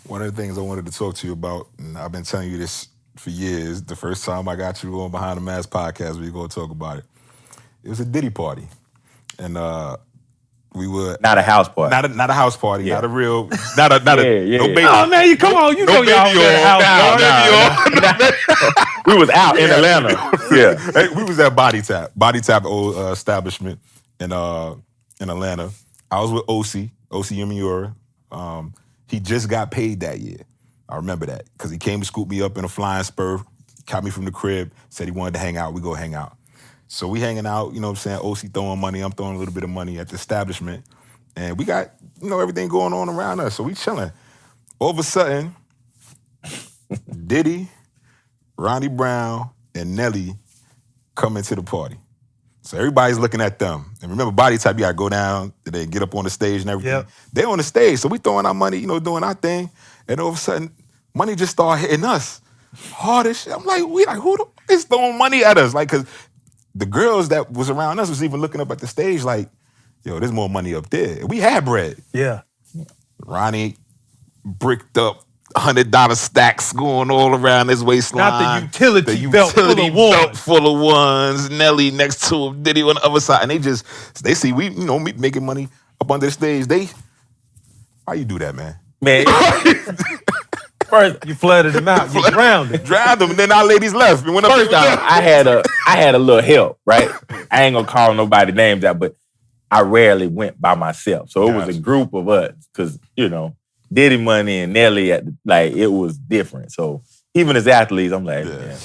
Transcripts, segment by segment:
One of the things I wanted to talk to you about, and I've been telling you this for years, the first time I got you on Behind the Mask podcast, we going to talk about it. It was a Diddy party. And we were... Not a house party. Not a house party, Yeah. not a real... Not a Yeah. no baby. Oh, man, you come on. You no know baby y'all was at a house on. party. We was out in Atlanta. Yeah. Hey, we was at Body Tap old establishment in Atlanta. I was with OC Yamiura. He just got paid that year. I remember that because he came to scoop me up in a flying spur, caught me from the crib, said he wanted to hang out. We go hang out. So we hanging out, you know what I'm saying? OC throwing money, I'm throwing a little bit of money at the establishment. And we got, everything going on around us. So we chilling. All of a sudden, Diddy, Ronnie Brown, and Nelly come into the party. So everybody's looking at them. And remember, Body Type, you gotta go down, they get up on the stage and everything. Yep. They on the stage, so we throwing our money, doing our thing. And all of a sudden, money just started hitting us hard as shit. I'm like, who the fuck is throwing money at us? Like, cause the girls that was around us was even looking up at the stage like, yo, there's more money up there. And we had bread. Yeah. Ronnie bricked up $100 stacks going all around his waistline. Not the utility belt full of ones. Nelly next to him, Diddy on the other side. And they see we, me making money up on the stage. Why you do that, man? Man. First, you flooded them out. You drowned them. Drowned them, and then our ladies left. And went up First time, I had a little help, right? I ain't gonna call nobody names out, but I rarely went by myself. So it was a group of us, because, Diddy Money and Nelly, it was different. So even as athletes, I'm like, man,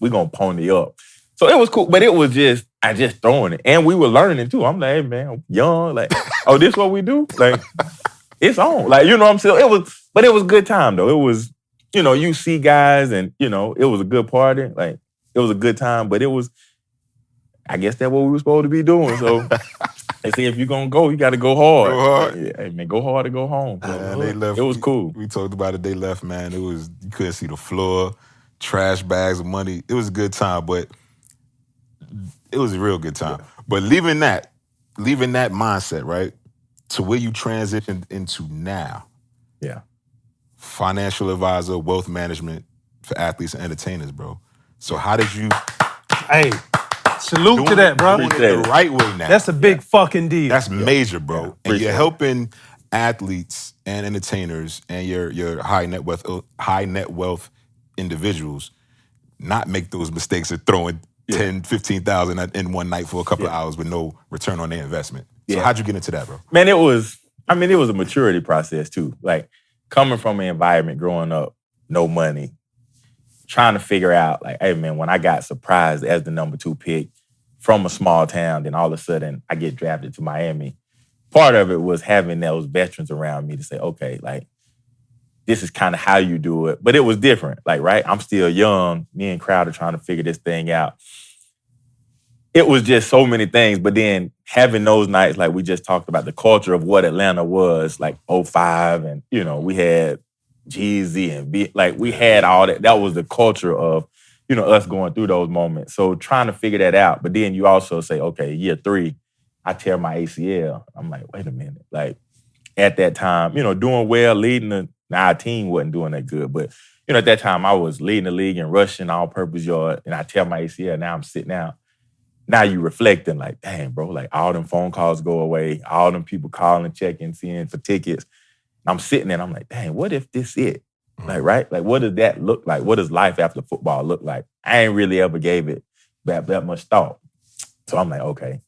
we gonna pony up. So it was cool, but it was I just throwing it. And we were learning too. I'm like, hey, man, I'm young. Like, oh, this what we do? Like, it's on. Like, you know what I'm saying? But it was a good time though. It was, you see guys and, it was a good party. Like, it was a good time, but I guess that's what we were supposed to be doing. So they say if you're gonna go, you gotta go hard. Go hard. Yeah, hey, man, go hard to go home. Man, they left. It was cool. We talked about it, they left, man. You couldn't see the floor, trash bags of money. It was a good time, but it was a real good time. Yeah. But leaving that mindset, right, to where you transitioned into now. Yeah. Financial advisor, wealth management for athletes and entertainers, bro. So how did you... Hey, salute to that, bro. Doing it the right way now. That's a big fucking deal. That's major, bro. Yeah. And you're helping athletes and entertainers and your high net wealth individuals not make those mistakes of throwing 10, 15,000 in one night for a couple of hours with no return on their investment. So how'd you get into that, bro? Man, it was a maturity process too. Like, coming from an environment growing up, no money, trying to figure out, like, hey, man, when I got surprised as the number 2 pick from a small town, then all of a sudden I get drafted to Miami. Part of it was having those veterans around me to say, okay, like, this is kind of how you do it. But it was different, like, right? I'm still young. Me and Crowder trying to figure this thing out. It was just so many things. But then having those nights, like we just talked about, the culture of what Atlanta was, like 05, and, we had Jeezy and we had all that. That was the culture of, us going through those moments. So trying to figure that out. But then you also say, okay, year 3, I tear my ACL. I'm like, wait a minute. Like, at that time, doing well, leading our team wasn't doing that good. But, at that time, I was leading the league in rushing, all-purpose yard, and I tear my ACL. Now I'm sitting out. Now you reflecting like, dang, bro, like all them phone calls go away, all them people calling, checking, seeing for tickets. I'm sitting there and I'm like, dang, what if this it? Like, right? Like, what does that look like? What does life after football look like? I ain't really ever gave it that much thought. So I'm like, okay,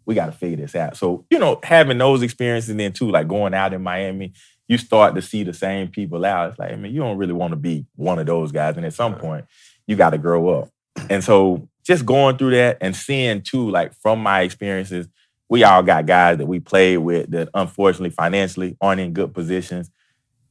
we got to figure this out. So, having those experiences, and then too, like going out in Miami, you start to see the same people out. It's like, I mean, you don't really want to be one of those guys. And at some point, you got to grow up. And so just going through that and seeing too, like from my experiences, we all got guys that we played with that unfortunately financially aren't in good positions.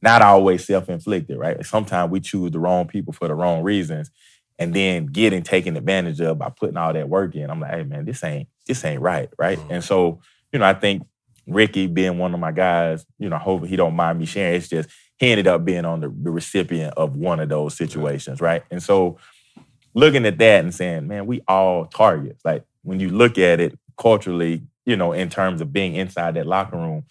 Not always self-inflicted, right? Sometimes we choose the wrong people for the wrong reasons, and then getting taken advantage of by putting all that work in. I'm like, hey man, this ain't right, right? And so, I think Ricky being one of my guys, I hope he don't mind me sharing. It's just he ended up being on the recipient of one of those situations, right? And so looking at that and saying, man, we all targets. Like when you look at it culturally, in terms of being inside that locker room,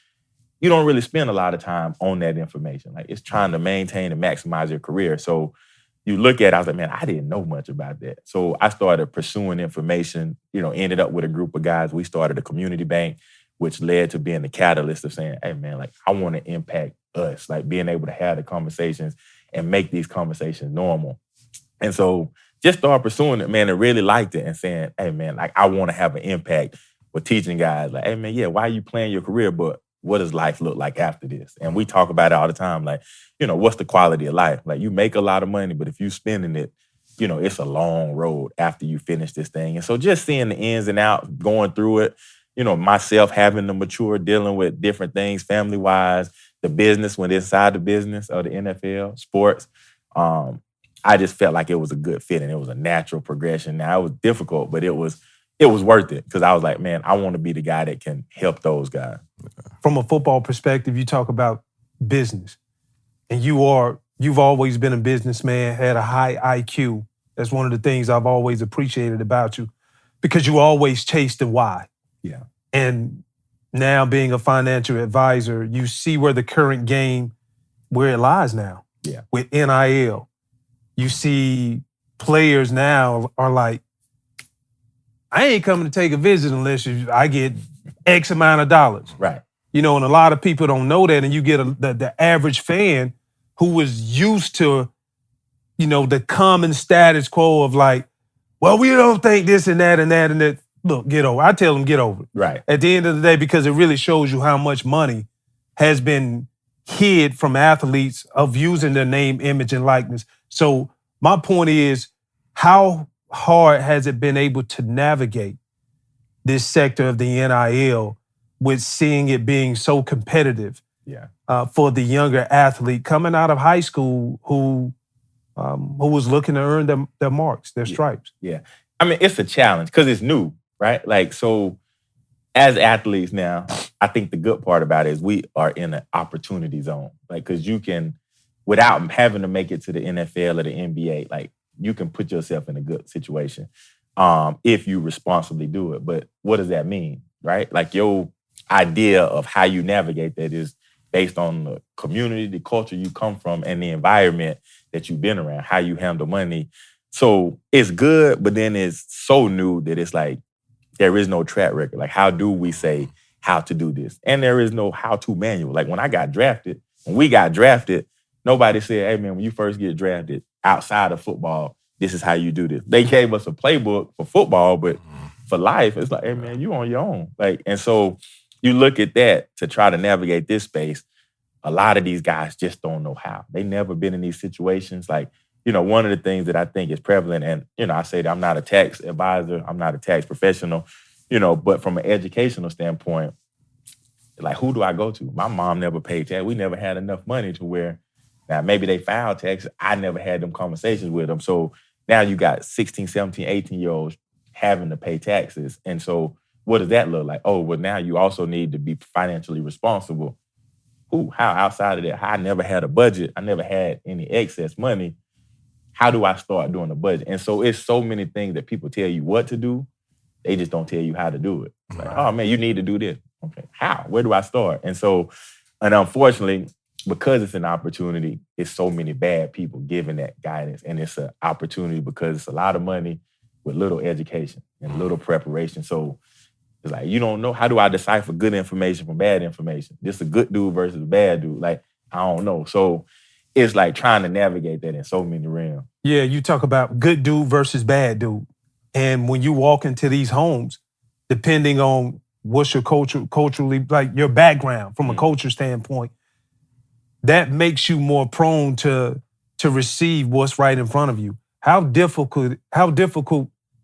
you don't really spend a lot of time on that information. Like it's trying to maintain and maximize your career. So you look at it, I was like, man, I didn't know much about that. So I started pursuing information, ended up with a group of guys. We started a community bank, which led to being the catalyst of saying, hey man, like I want to impact us, like being able to have the conversations and make these conversations normal. And so just start pursuing it, man, and really liked it and saying, hey man, like I want to have an impact with teaching guys like, hey man, yeah, why are you playing your career? But what does life look like after this? And we talk about it all the time. Like, what's the quality of life? Like you make a lot of money, but if you spending it, it's a long road after you finish this thing. And so just seeing the ins and outs, going through it, myself having to mature, dealing with different things, family-wise, the business when inside the business of the NFL, sports, I just felt like it was a good fit and it was a natural progression. Now, it was difficult, but it was worth it because I was like, man, I want to be the guy that can help those guys. From a football perspective, you talk about business, and you've always been a businessman, had a high IQ. That's one of the things I've always appreciated about you because you always chased the why. Yeah. And now being a financial advisor, you see where the current game, where it lies now. Yeah. With NIL. You see players now are like, I ain't coming to take a visit unless I get X amount of dollars. Right. And a lot of people don't know that, and you get the average fan who was used to, the common status quo of like, well, we don't think this and that and that and that. Look, get over. I tell them get over it. Right. At the end of the day, because it really shows you how much money has been hid from athletes of using their name, image, and likeness. So my point is, how hard has it been able to navigate this sector of the NIL with seeing it being so competitive for the younger athlete coming out of high school who was looking to earn their marks, their stripes? Yeah. I mean, it's a challenge because it's new, right? Like, so as athletes now, I think the good part about it is we are in an opportunity zone. Like, because you can, without having to make it to the NFL or the NBA, like, you can put yourself in a good situation if you responsibly do it. But what does that mean, right? Like, your idea of how you navigate that is based on the community, the culture you come from, and the environment that you've been around, how you handle money. So it's good, but then it's so new that it's like, there is no track record. Like, how do we say how to do this? And there is no how-to manual. Like, when we got drafted, nobody said, hey, man, when you first get drafted outside of football, this is how you do this. They gave us a playbook for football, but for life, it's like, hey, man, you on your own. Like, and so you look at that to try to navigate this space. A lot of these guys just don't know how. They never been in these situations. Like, one of the things that I think is prevalent, and I say that I'm not a tax advisor, I'm not a tax professional, but from an educational standpoint, like, who do I go to? My mom never paid tax. We never had enough money to where, now maybe they filed taxes. I never had them conversations with them. So now you got 16, 17, 18-year-olds having to pay taxes. And so what does that look like? Oh, well, now you also need to be financially responsible. How outside of that? I never had a budget. I never had any excess money. How do I start doing a budget? And so it's so many things that people tell you what to do. They just don't tell you how to do it. It's like, oh, man, you need to do this. Okay, how? Where do I start? And so, and unfortunately, because it's an opportunity, it's so many bad people giving that guidance. And it's an opportunity because it's a lot of money with little education and little preparation. So it's like, you don't know, how do I decipher good information from bad information? This a good dude versus a bad dude. Like, I don't know. So it's like trying to navigate that in so many realms. Yeah, you talk about good dude versus bad dude. And when you walk into these homes, depending on what's your culturally, like your background from a culture standpoint, that makes you more prone to receive what's right in front of you. How difficult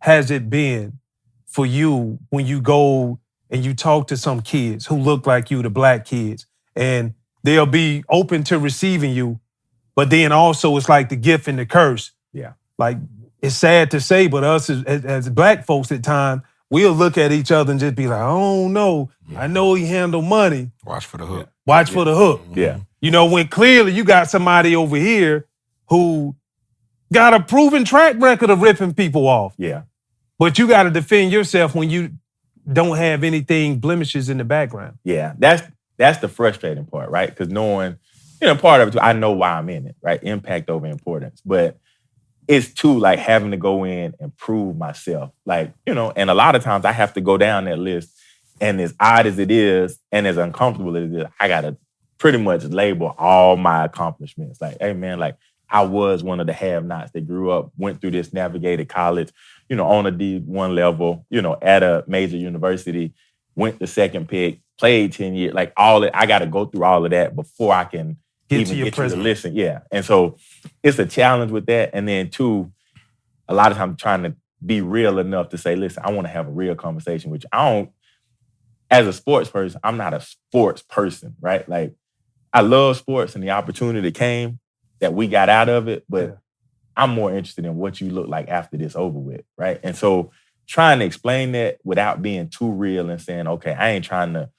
has it been for you when you go and you talk to some kids who look like you, the black kids, and they'll be open to receiving you, but then also it's like the gift and the curse. Yeah. Like, it's sad to say, but us as black folks at times, we'll look at each other and just be like, I don't know. Yeah. I know he handle money. Watch for the hook. Watch for the hook. Yeah. When clearly you got somebody over here who got a proven track record of ripping people off. Yeah. But you got to defend yourself when you don't have anything blemishes in the background. Yeah. That's that's the frustrating part, right? Because knowing, part of it too, I know why I'm in it, right? Impact over importance. But it's too like having to go in and prove myself. Like, and a lot of times I have to go down that list, and as odd as it is and as uncomfortable as it is, I gotta pretty much label all my accomplishments. Like, hey man, like I was one of the have-nots that grew up, went through this, navigated college, on a D1 level, at a major university, went the second pick, played 10 years, like all that. I gotta go through all of that before I can even get you to listen. Yeah. And so it's a challenge with that. And then two, a lot of times trying to be real enough to say, listen, I want to have a real conversation with you. As a sports person, I'm not a sports person, right? Like, I love sports and the opportunity that came, that we got out of it, but I'm more interested in what you look like after this over with, right? And so trying to explain that without being too real and saying, okay, I ain't trying to,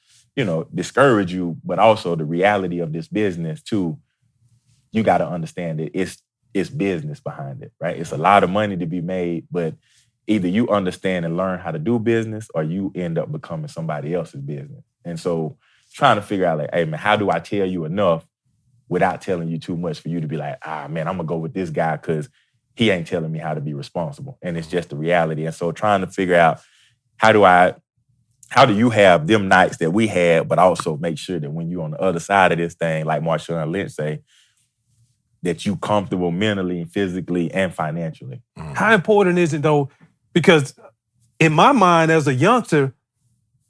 discourage you, but also the reality of this business too, you got to understand that it's business behind it, right? It's a lot of money to be made, but either you understand and learn how to do business or you end up becoming somebody else's business. And so trying to figure out like, hey man, how do I tell you enough without telling you too much for you to be like, man, I'm gonna go with this guy because he ain't telling me how to be responsible. And it's just the reality. And so trying to figure out how do you have them nights that we had, but also make sure that when you're on the other side of this thing, like Marshawn Lynch say, that you comfortable mentally, physically, and financially. How important is it though? Because in my mind as a youngster,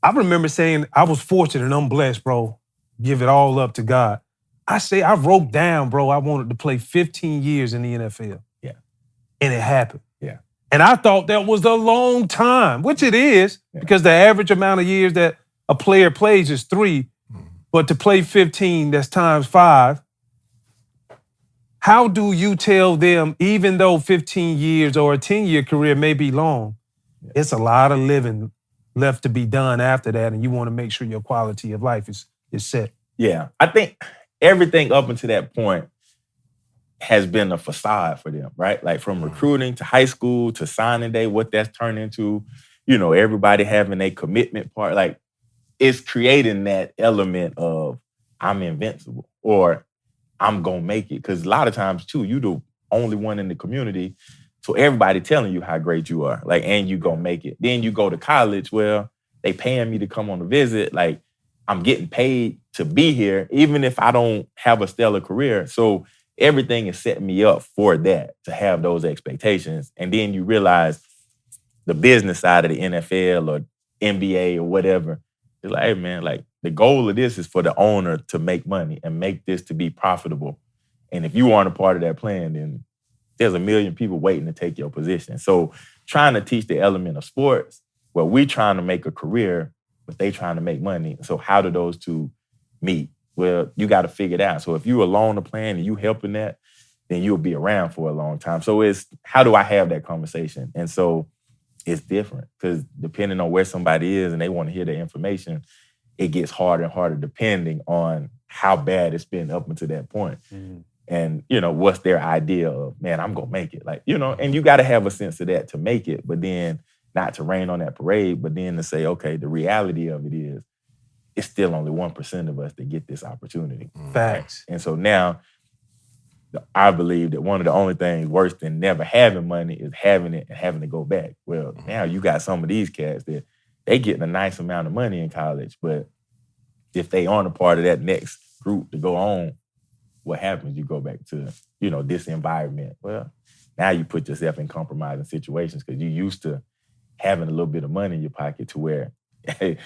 I remember saying I was fortunate and I'm blessed, bro. Give it all up to God. I wrote down, bro, I wanted to play 15 years in the NFL. Yeah. And it happened. Yeah. And I thought that was a long time, which it is, because the average amount of years that a player plays is 3. But to play 15, that's times 5. How do you tell them, even though 15 years or a 10-year career may be long, it's a lot of living left to be done after that, and you want to make sure your quality of life is set? Yeah. I think everything up until that point has been a facade for them, right? Like from recruiting to high school to signing day, what that's turned into, everybody having a commitment part. Like, it's creating that element of I'm invincible or I'm gonna make it. Because a lot of times too, you the only one in the community, so everybody telling you how great you are, like, and you gonna make it. Then you go to college, well, they paying me to come on a visit, like I'm getting paid to be here, even if I don't have a stellar career. So everything is setting me up for that, to have those expectations. And then you realize the business side of the NFL or NBA or whatever, it's like, hey man, like the goal of this is for the owner to make money and make this to be profitable. And if you aren't a part of that plan, then there's a million people waiting to take your position. So trying to teach the element of sports where we trying to make a career, but they trying to make money. So how do those two meet? Well, you got to figure it out. So if you alone the plan and you helping that, then you'll be around for a long time. So it's, how do I have that conversation? And so it's different because depending on where somebody is and they want to hear the information, it gets harder and harder depending on how bad it's been up until that point. Mm-hmm. And, what's their idea of, man, I'm going to make it. Like, and you got to have a sense of that to make it, but then not to rain on that parade, but then to say, okay, the reality of it is, it's still only 1% of us that get this opportunity. Facts. Right? And so now, I believe that one of the only things worse than never having money is having it and having to go back. Well, now you got some of these cats that they getting a nice amount of money in college, but if they aren't a part of that next group to go on, what happens? You go back to, this environment. Well, now you put yourself in compromising situations because you used to having a little bit of money in your pocket to where, hey,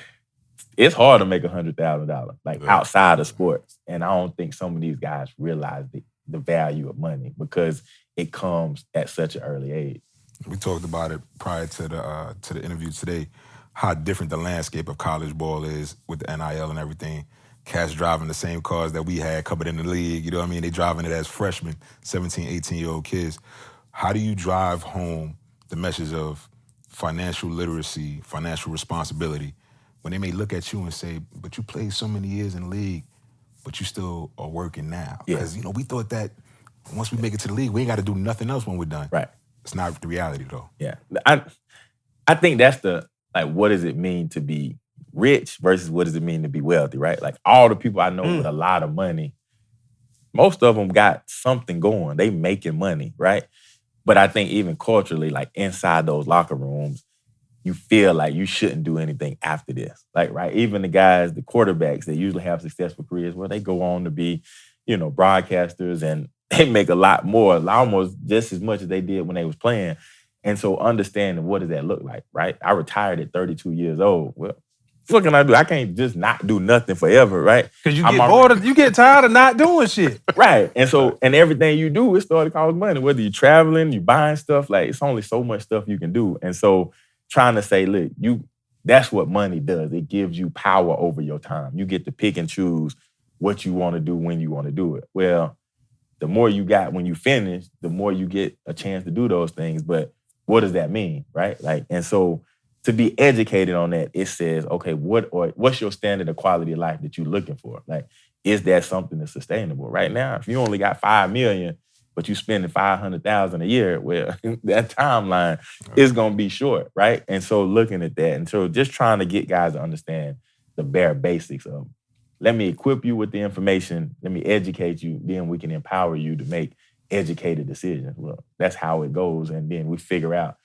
it's hard to make $100,000, like outside of sports. And I don't think some of these guys realize the value of money because it comes at such an early age. We talked about it prior to the interview today, how different the landscape of college ball is with the NIL and everything. Cats driving the same cars that we had coming in the league, you know what I mean? They driving it as freshmen, 17, 18-year-old kids. How do you drive home the message of financial literacy, financial responsibility, when they may look at you and say, but you played so many years in the league, but you still are working now? Because, we thought that once we make it to the league, we ain't got to do nothing else when we're done. Right. It's not the reality, though. Yeah. I think that's what does it mean to be rich versus what does it mean to be wealthy, right? Like all the people I know with a lot of money, most of them got something going. They making money, right? But I think even culturally, like inside those locker rooms, you feel like you shouldn't do anything after this. Like, right, even the guys, the quarterbacks that usually have successful careers, well, they go on to be, broadcasters and they make a lot more, almost just as much as they did when they was playing. And so understanding what does that look like, right? I retired at 32 years old. Well, what can I do? I can't just not do nothing forever, right? Because you get bored, you get tired of not doing shit. Right. And so, and everything you do, it started to cost money. Whether you're traveling, you buying stuff, like it's only so much stuff you can do. And so trying to say, look, that's what money does. It gives you power over your time. You get to pick and choose what you want to do when you want to do it. Well, the more you got when you finish, the more you get a chance to do those things. But what does that mean, right? Like, and so to be educated on that, it says, okay, what's your standard of quality of life that you're looking for? Like, is that something that's sustainable? Right now, if you only got $5 million, but you spending $500,000 a year, well, that timeline is gonna be short, right? And so looking at that, and so just trying to get guys to understand the bare basics of, let me equip you with the information, let me educate you, then we can empower you to make educated decisions. Well, that's how it goes, and then we figure out,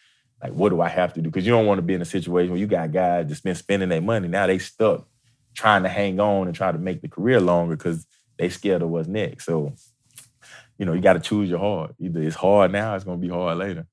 like, what do I have to do? Because you don't want to be in a situation where you got guys just been spending their money, now they stuck trying to hang on and try to make the career longer because they scared of what's next. So, you got to choose your hard. Either it's hard now, it's going to be hard later.